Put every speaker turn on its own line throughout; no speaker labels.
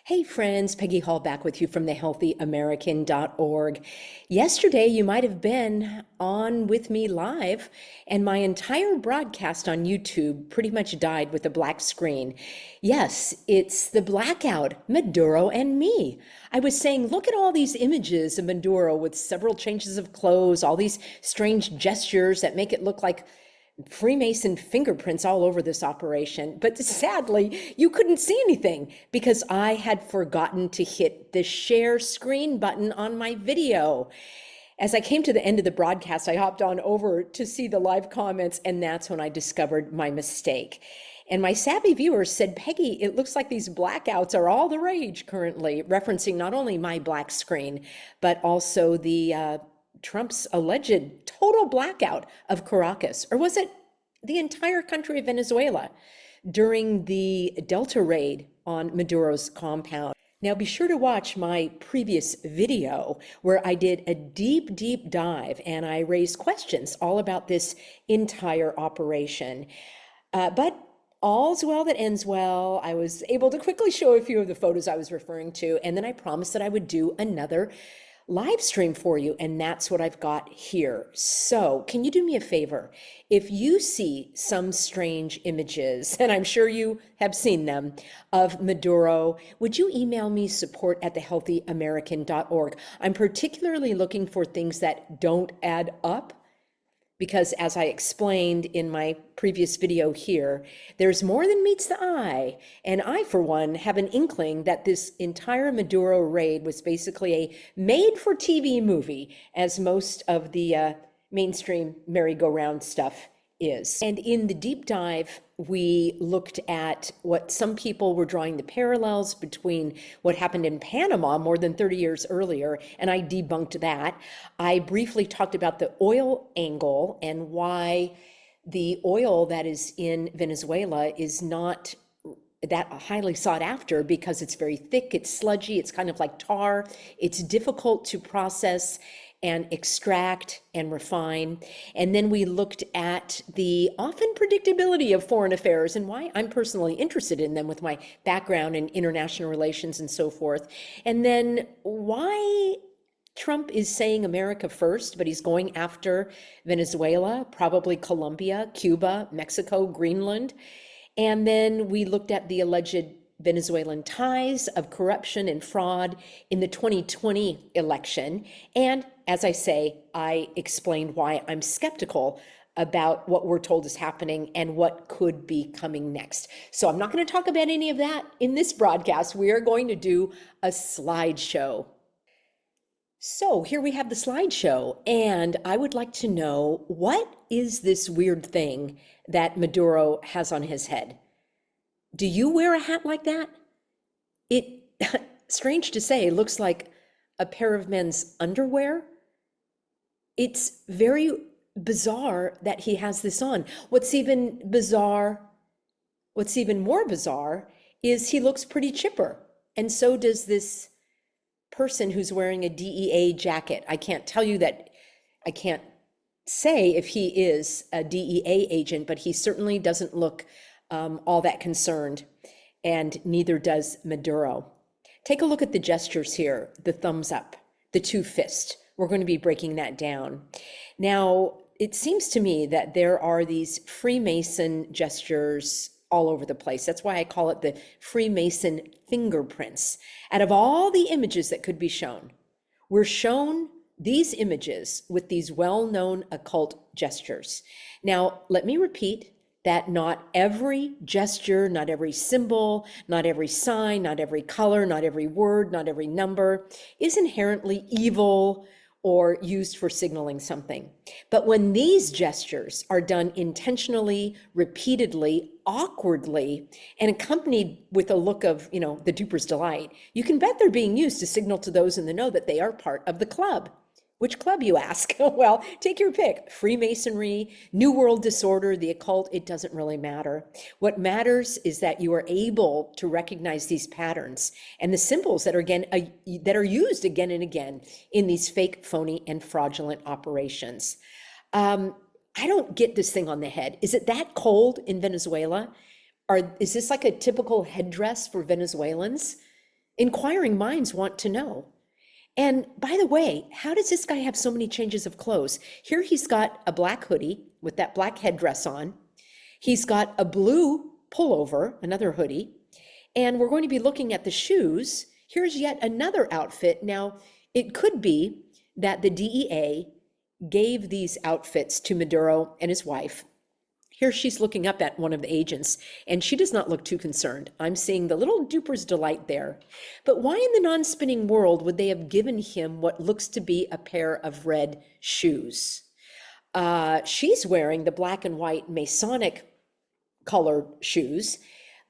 Hey friends, Peggy Hall back with you from thehealthyamerican.org. Yesterday, you might have been on with me live, and my entire broadcast on YouTube pretty much died with a black screen. Yes, it's the blackout, Maduro and me. I was saying, look at all these images of Maduro with several changes of clothes, all these strange gestures that make it look like Freemason fingerprints all over this operation, but sadly, you couldn't see anything because I had forgotten to hit the share screen button on my video. As I came to the end of the broadcast, I hopped on over to see the live comments, and that's when I discovered my mistake. And my savvy viewers said, Peggy, it looks like these blackouts are all the rage currently, referencing not only my black screen, but also the Trump's alleged total blackout of Caracas, or was it the entire country of Venezuela during the Delta raid on Maduro's compound? Now be sure to watch my previous video where I did a deep dive and I raised questions all about this entire operation. But all's well that ends well. I was able to quickly show a few of the photos I was referring to, and then I promised that I would do another live stream for you, and that's what I've got here. So can you do me a favor? If you see some strange images, and I'm sure you have seen them, of Maduro, would you email me support@thehealthyamerican.org? I'm particularly looking for things that don't add up, because as I explained in my previous video here, there's more than meets the eye. And I, for one, have an inkling that this entire Maduro raid was basically a made-for-TV movie, as most of the mainstream merry-go-round stuff is. And in the deep dive, we looked at what some people were drawing the parallels between what happened in Panama more than 30 years earlier, and I debunked that. I briefly talked about the oil angle and why the oil that is in Venezuela is not that highly sought after because it's very thick, it's sludgy, it's kind of like tar, it's difficult to process and extract and refine. And then we looked at the often predictability of foreign affairs and why I'm personally interested in them with my background in international relations and so forth. And then why Trump is saying America first, but he's going after Venezuela, probably Colombia, Cuba, Mexico, Greenland. And then we looked at the alleged Venezuelan ties of corruption and fraud in the 2020 election. And as I say, I explained why I'm skeptical about what we're told is happening and what could be coming next. So I'm not going to talk about any of that in this broadcast. We are going to do a slideshow. So here we have the slideshow, and I would like to know, what is this weird thing that Maduro has on his head? Do you wear a hat like that? It, strange to say, looks like a pair of men's underwear. It's very bizarre that he has this on. What's even more bizarre is he looks pretty chipper. And so does this person who's wearing a DEA jacket. I can't tell you that, I can't say if he is a DEA agent, but he certainly doesn't look all that concerned, and neither does Maduro. Take a look at the gestures here, the thumbs up, the two fists. We're going to be breaking that down. Now, it seems to me that there are these Freemason gestures all over the place. That's why I call it the Freemason fingerprints. Out of all the images that could be shown, we're shown these images with these well-known occult gestures. Now, let me repeat that not every gesture, not every symbol, not every sign, not every color, not every word, not every number is inherently evil or used for signaling something. But when these gestures are done intentionally, repeatedly, awkwardly, and accompanied with a look of, the duper's delight, you can bet they're being used to signal to those in the know that they are part of the club. Which club, you ask? Well, take your pick. Freemasonry, New World Disorder, the occult, it doesn't really matter. What matters is that you are able to recognize these patterns and the symbols that are used again and again in these fake, phony, and fraudulent operations. I don't get this thing on the head. Is it that cold in Venezuela? Is this like a typical headdress for Venezuelans? Inquiring minds want to know. And by the way, how does this guy have so many changes of clothes? Here he's got a black hoodie with that black headdress on. He's got a blue pullover, another hoodie, and we're going to be looking at the shoes. Here's yet another outfit. Now, it could be that the DEA gave these outfits to Maduro and his wife. Here she's looking up at one of the agents, and she does not look too concerned. I'm seeing the little duper's delight there. But why in the non-spinning world would they have given him what looks to be a pair of red shoes? She's wearing the black and white Masonic colored shoes,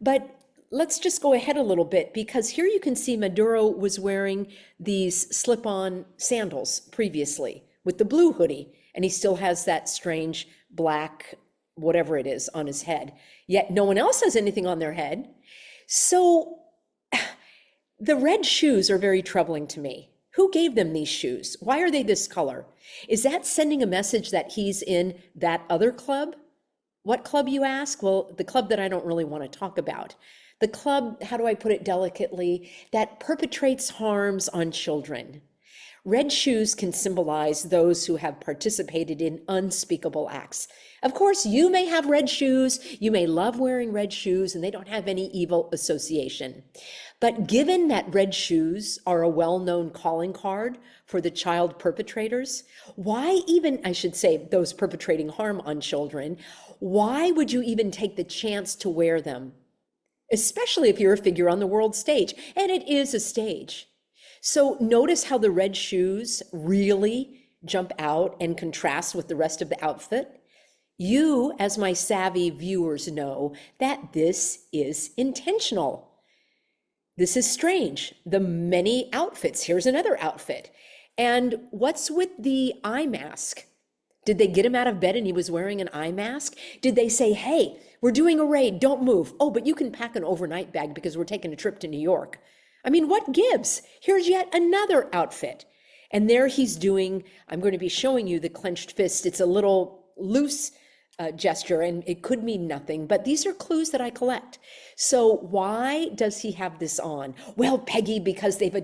but let's just go ahead a little bit, because here you can see Maduro was wearing these slip-on sandals previously with the blue hoodie, and he still has that strange black whatever it is on his head, yet no one else has anything on their head. So the red shoes are very troubling to me. Who gave them these shoes? Why are they this color? Is that sending a message that he's in that other club? What club, you ask? Well, the club that I don't really want to talk about. The club, how do I put it delicately, that perpetrates harms on children. Red shoes can symbolize those who have participated in unspeakable acts. Of course, you may have red shoes, you may love wearing red shoes, and they don't have any evil association. But given that red shoes are a well-known calling card for the child perpetrators, why even, I should say, those perpetrating harm on children, why would you even take the chance to wear them? Especially if you're a figure on the world stage, and it is a stage. So notice how the red shoes really jump out and contrast with the rest of the outfit. You, as my savvy viewers, know that this is intentional. This is strange. The many outfits. Here's another outfit. And what's with the eye mask? Did they get him out of bed and he was wearing an eye mask? Did they say, hey, we're doing a raid, don't move. Oh, but you can pack an overnight bag because we're taking a trip to New York. I mean, what gives? Here's yet another outfit. And there he's doing, I'm going to be showing you the clenched fist. It's a little loose gesture, and it could mean nothing, but these are clues that I collect. So why does he have this on? Well, Peggy, because they've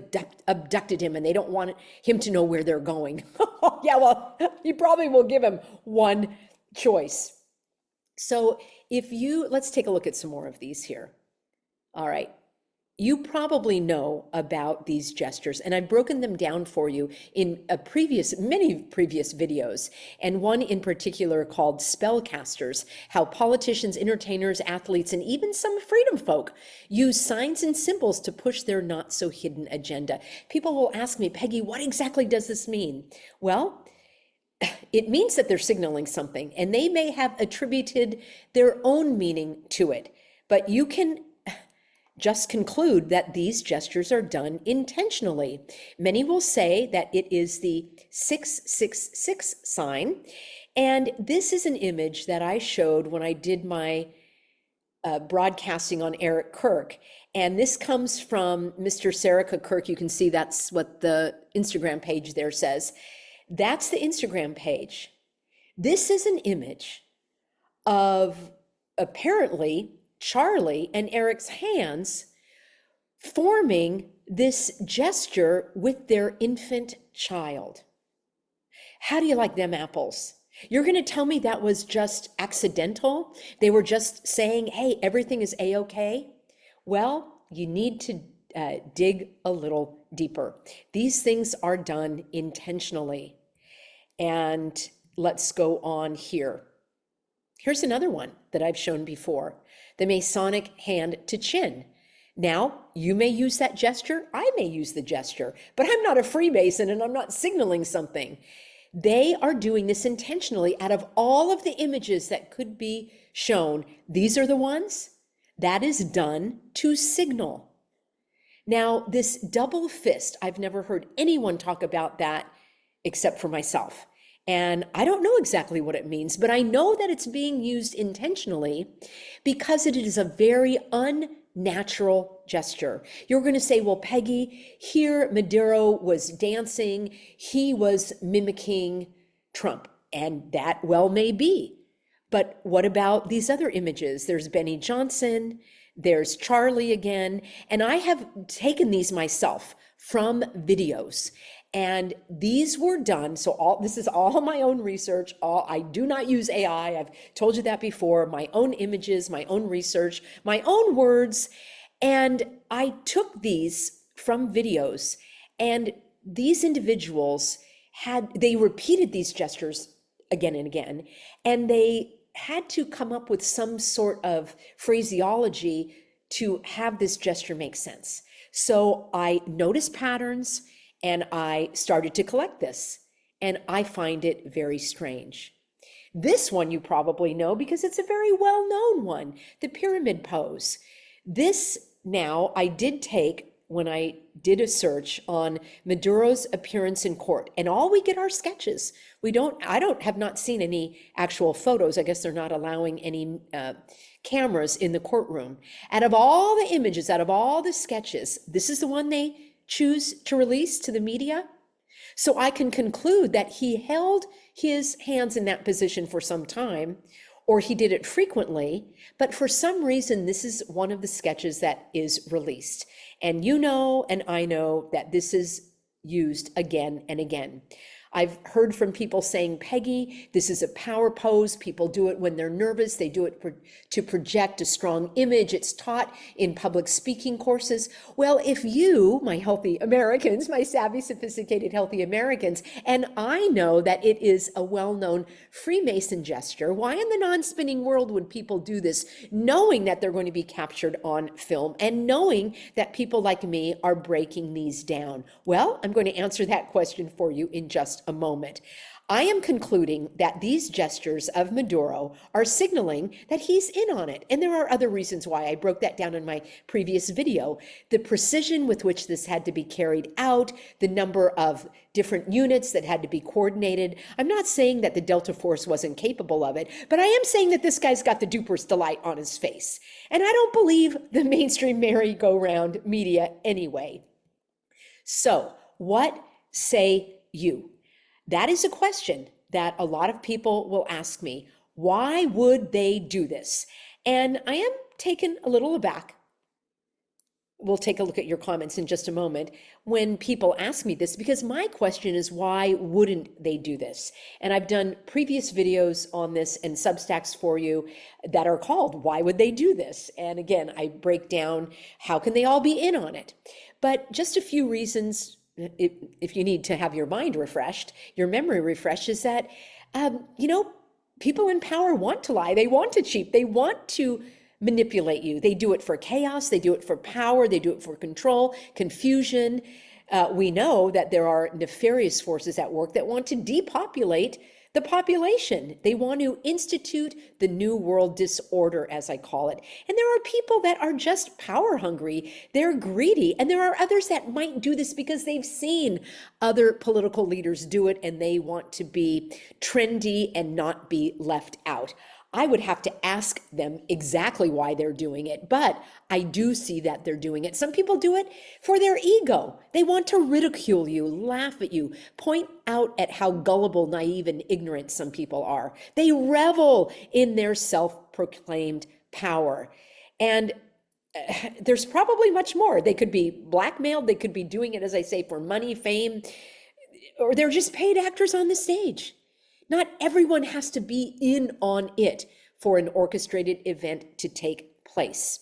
abducted him and they don't want him to know where they're going. Yeah, well, you probably will give him one choice. So let's take a look at some more of these here. All right. You probably know about these gestures, and I've broken them down for you in many previous videos, and one in particular called Spellcasters, how politicians, entertainers, athletes, and even some freedom folk use signs and symbols to push their not so hidden agenda. People will ask me, Peggy, what exactly does this mean? Well, it means that they're signaling something, and they may have attributed their own meaning to it, but you can just conclude that these gestures are done intentionally. Many will say that it is the 666 sign, and this is an image that I showed when I did my broadcasting on Eric Kirk, and this comes from Mr. Serica Kirk. You can see that's what the Instagram page there says. That's the Instagram page. This is an image of apparently Charlie and Eric's hands forming this gesture with their infant child. How do you like them apples? You're going to tell me that was just accidental? They were just saying, hey, everything is A-okay? Well, you need to dig a little deeper. These things are done intentionally. And let's go on here. Here's another one that I've shown before. The Masonic hand to chin. Now, you may use that gesture, I may use the gesture, but I'm not a Freemason and I'm not signaling something. They are doing this intentionally. Out of all of the images that could be shown, these are the ones that is done to signal. Now, this double fist, I've never heard anyone talk about that except for myself. And I don't know exactly what it means, but I know that it's being used intentionally because it is a very unnatural gesture. You're going to say, well, Peggy, here Maduro was dancing, he was mimicking Trump, and that well may be. But what about these other images? There's Benny Johnson, There's Charlie again. And I have taken these myself from videos. And these were done, so this is all my own research. I do not use AI. I've told you that before. My own images, my own research, my own words. And I took these from videos, and these individuals they repeated these gestures again and again, and they had to come up with some sort of phraseology to have this gesture make sense. So I noticed patterns and I started to collect this, and I find it very strange. This one you probably know because it's a very well-known one, the pyramid pose. This now I did take when I did a search on Maduro's appearance in court, and all we get are sketches. I have not seen any actual photos. I guess they're not allowing any cameras in the courtroom. Out of all the images, out of all the sketches, this is the one they choose to release to the media. So I can conclude that he held his hands in that position for some time, or he did it frequently, but for some reason, this is one of the sketches that is released. And you know, and I know that this is used again and again. I've heard from people saying, Peggy, this is a power pose. People do it when they're nervous. They do it to project a strong image. It's taught in public speaking courses. Well, if you, my healthy Americans, my savvy, sophisticated, healthy Americans, and I know that it is a well-known Freemason gesture, why in the non-spinning world would people do this, knowing that they're going to be captured on film and knowing that people like me are breaking these down? Well, I'm going to answer that question for you in just a moment. I am concluding that these gestures of Maduro are signaling that he's in on it. And there are other reasons why. I broke that down in my previous video. The precision with which this had to be carried out, the number of different units that had to be coordinated. I'm not saying that the Delta Force wasn't capable of it, but I am saying that this guy's got the duper's delight on his face. And I don't believe the mainstream merry-go-round media anyway. So what say you? That is a question that a lot of people will ask me. Why would they do this? And I am taken a little aback. We'll take a look at your comments in just a moment when people ask me this, because my question is, why wouldn't they do this? And I've done previous videos on this and Substacks for you that are called, Why Would They Do This? And again, I break down how can they all be in on it? But just a few reasons. If you need to have your mind refreshed, your memory refreshed, is that, people in power want to lie. They want to cheat. They want to manipulate you. They do it for chaos. They do it for power. They do it for control, confusion. We know that there are nefarious forces at work that want to depopulate the population. They want to institute the New World Disorder, as I call it. And there are people that are just power hungry. They're greedy. And there are others that might do this because they've seen other political leaders do it and they want to be trendy and not be left out. I would have to ask them exactly why they're doing it, but I do see that they're doing it. Some people do it for their ego. They want to ridicule you, laugh at you, point out at how gullible, naive, and ignorant some people are. They revel in their self-proclaimed power. And there's probably much more. They could be blackmailed. They could be doing it, as I say, for money, fame, or they're just paid actors on the stage. Not everyone has to be in on it for an orchestrated event to take place.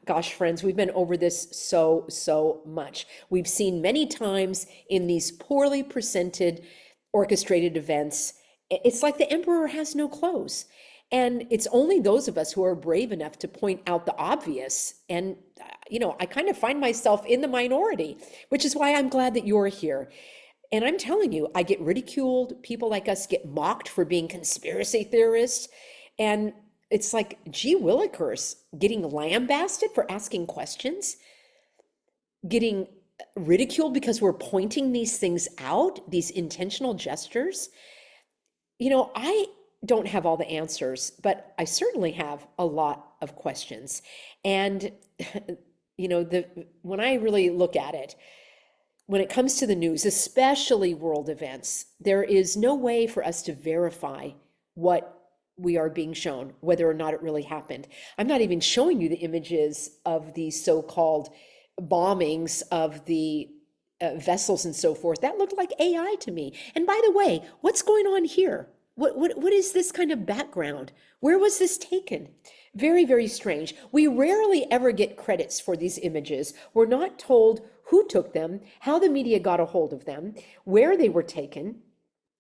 Gosh, friends, we've been over this so much. We've seen many times in these poorly presented orchestrated events, it's like the emperor has no clothes. And it's only those of us who are brave enough to point out the obvious. And, I kind of find myself in the minority, which is why I'm glad that you're here. And I'm telling you, I get ridiculed. People like us get mocked for being conspiracy theorists. And it's like, gee willikers, getting lambasted for asking questions, getting ridiculed because we're pointing these things out, these intentional gestures. I don't have all the answers, but I certainly have a lot of questions. And, when I really look at it, when it comes to the news, especially world events, there is no way for us to verify what we are being shown, whether or not it really happened. I'm not even showing you the images of the so-called bombings of the vessels and so forth. That looked like AI to me. And by the way, what's going on here? What is this kind of background? Where was this taken? Very, very strange. We rarely ever get credits for these images. We're not told who took them, how the media got a hold of them, where they were taken.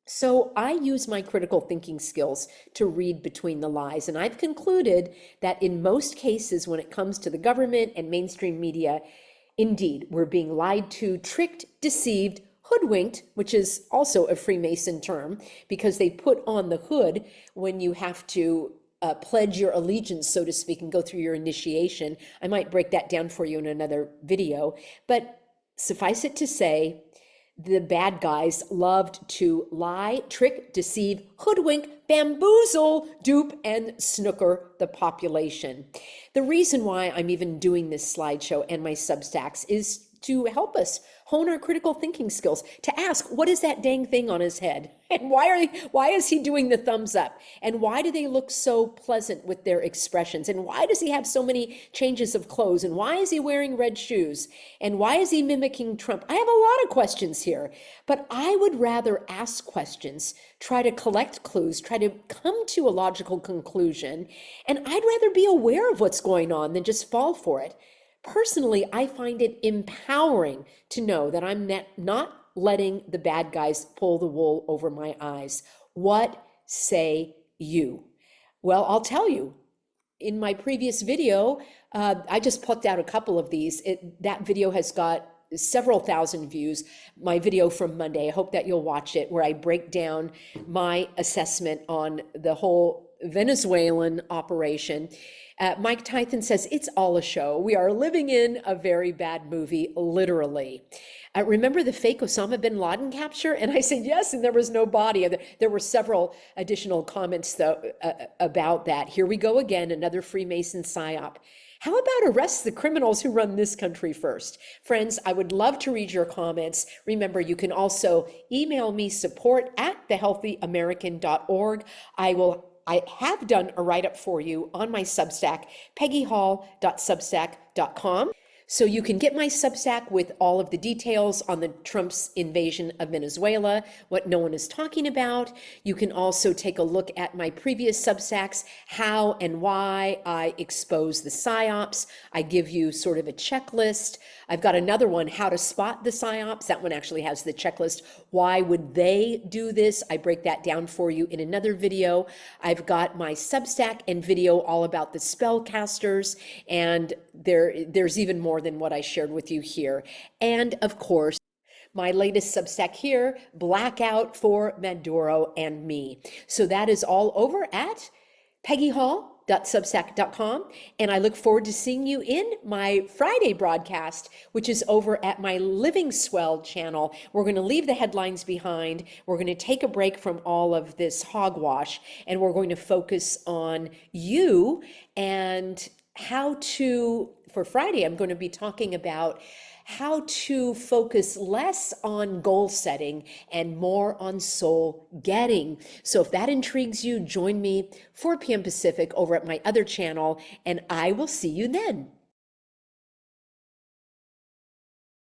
So I use my critical thinking skills to read between the lies. And I've concluded that in most cases, when it comes to the government and mainstream media, indeed, we're being lied to, tricked, deceived, hoodwinked, which is also a Freemason term, because they put on the hood when you have to pledge your allegiance, so to speak, and go through your initiation. I might break that down for you in another video. But suffice it to say, the bad guys loved to lie, trick, deceive, hoodwink, bamboozle, dupe, and snooker the population. The reason why I'm even doing this slideshow and my Substacks is to help us hone our critical thinking skills, to ask, what is that dang thing on his head? And why is he doing the thumbs up? And why do they look so pleasant with their expressions? And why does he have so many changes of clothes? And why is he wearing red shoes? And why is he mimicking Trump? I have a lot of questions here, but I would rather ask questions, try to collect clues, try to come to a logical conclusion. And I'd rather be aware of what's going on than just fall for it. Personally, I find it empowering to know that I'm not letting the bad guys pull the wool over my eyes. What say you? Well, I'll tell you. In my previous video, I just plucked out a couple of these. That video has got several thousand views. My video from Monday, I hope that you'll watch it, where I break down my assessment on the whole Venezuelan operation. Mike Tyson says, it's all a show. We are living in a very bad movie, literally. Remember the fake Osama bin Laden capture? And I said, yes, and there was no body. There were several additional comments though, about that. Here we go again, another Freemason psyop. How about arrest the criminals who run this country first? Friends, I would love to read your comments. Remember, you can also email me support@thehealthyamerican.org. I have done a write-up for you on my Substack, peggyhall.substack.com. So you can get my Substack with all of the details on the Trump's invasion of Venezuela, what no one is talking about. You can also take a look at my previous Substacks, how and why I expose the psyops. I give you sort of a checklist. I've got another one, how to spot the psyops. That one actually has the checklist. Why would they do this? I break that down for you in another video. I've got my Substack and video all about the spellcasters, and there's even more than what I shared with you here. And of course, my latest Substack here, Blackout for Maduro and Me. So that is all over at peggyhall.substack.com, and I look forward to seeing you in my Friday broadcast, which is over at my Living Swell channel. We're going to leave the headlines behind. We're going to take a break from all of this hogwash, and we're going to focus on you and how to, for Friday, I'm going to be talking about how to focus less on goal setting and more on soul getting. So if that intrigues you, join me 4 p.m. Pacific over at my other channel, and I will see you then.